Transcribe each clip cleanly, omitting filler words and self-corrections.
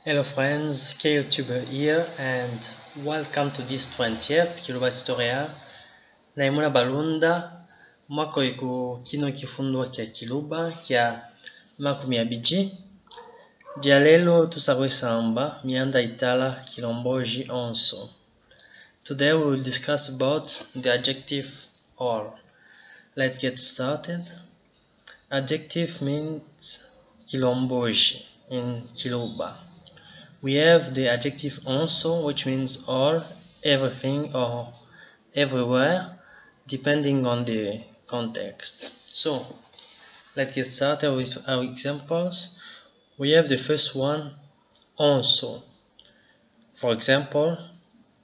Hello friends, KYouTuber here and welcome to this 20th Kiluba tutorial. Naimuna balunda mwako iku kino kifundwa kya Kiluba kya makumi abiji. Dia lelo tusabwesamba mianda itala kilomboji onso. Today we will discuss about the adjective or. Let's get started. Adjective means kilomboji in Kiluba. We have the adjective also, which means all, everything, or everywhere, depending on the context. So, let's get started with our examples. We have the first one, also. For example,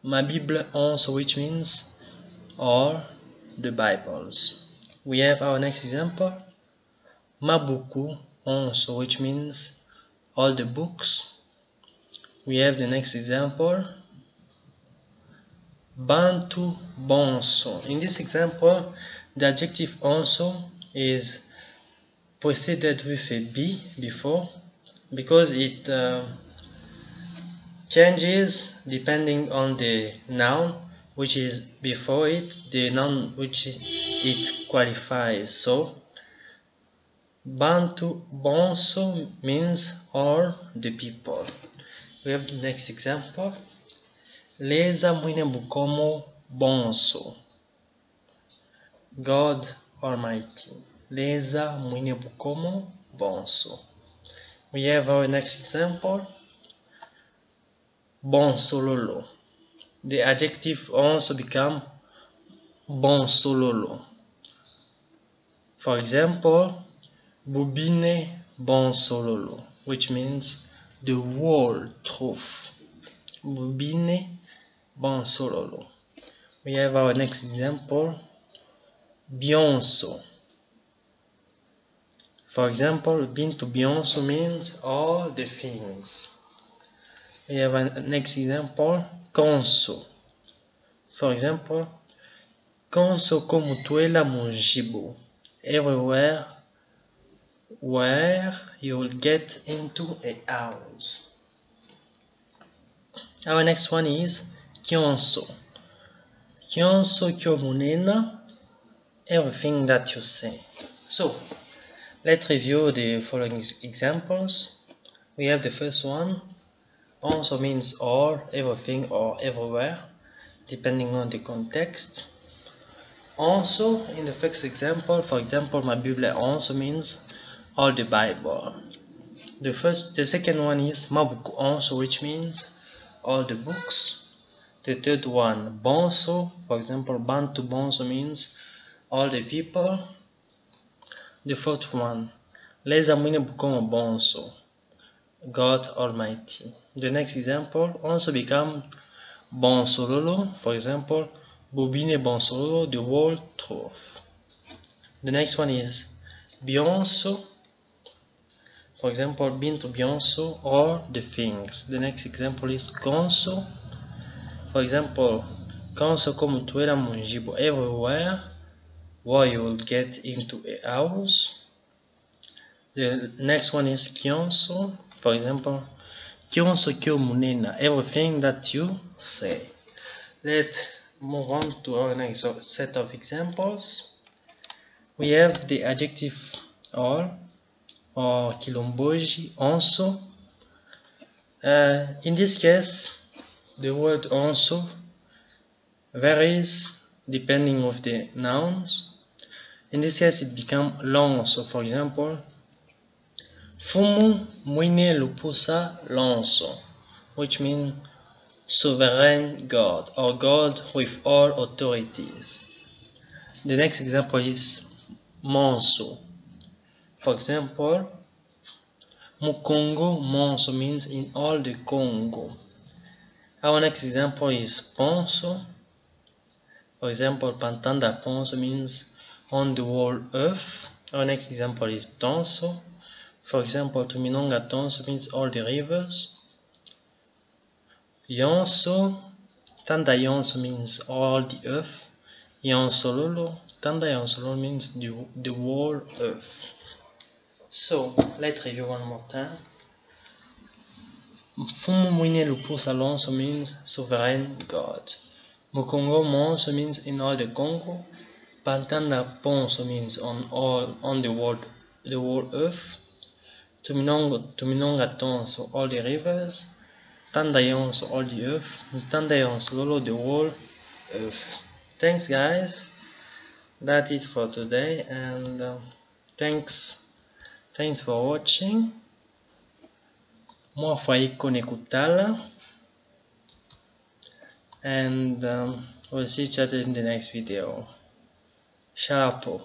ma Bible also, which means all the Bibles. We have our next example, ma buku also, which means all the books. We have the next example, Bantu bonso. In this example, the adjective also is preceded with a be before because it changes depending on the noun which is before it, the noun which it qualifies. So, Bantu bonso means all the people. We have the next example. Leza mwine bukomo bonso. God Almighty. Leza mwine bukomo bonso. We have our next example. Bonsololo. The adjective also become bonsololo. For example, bubine bonsololo, which means the whole truth. Bubine bonsololo. We have our next example, Bionso. For example, bintu Bionso means all the things. We have a next example, Konso. For example, Konso komutuela munjibu. Everywhere where you will get into a house. Our next one is Kyonso. Kyonso kyomunena, everything that you say. So, let's review the following examples. We have the first one, also means all, everything, or everywhere, depending on the context. Also, in the first example, for example, ma Bible also means all the Bible. The second one is ma buku also, which means all the books. The third one, bonso, for example, Bantu bonso means all the people. The fourth one, Leza mwine bukomo bonso, God Almighty. The next example also become bonsololo, for example, bobine bonsololo, the whole truth. The next one is bionso, for example, bintu bionso, or the things. The next example is konso. For example, Konso komutuela munjibo, everywhere where you will get into a house. The next one is Kyonso. For example, Kyonso kyo munena, everything that you say. Let's move on to our next set of examples. We have the adjective all or kilomboji also. In this case, the word also varies depending on the nouns. In this case, it becomes lonso. For example, Fumu mwine lupusa lonso, which means sovereign God or God with all authorities. The next example is monso. For example, Mukongo monso means in all the Congo. Our next example is ponso. For example, Pantanda ponso means on the whole earth. Our next example is tonso. For example, Tuminonga tonso means all the rivers. Yonso, Tanda yonso means all the earth. Yonsololo, Tanda yonsololo means the whole earth. So, let's review one more time. Fumu mwine lupus Alonso means sovereign God. Mukongo Monso means in all the Congo. Pantanda Ponso means on the whole earth. Tuminonga Tonso all the rivers. Tandayonso all the earth. Tandayonso Lolo the whole earth. Thanks guys. That's it for today, and thanks for watching. Moi Faiko Nekutala, and we'll see each other in the next video. Sharpo.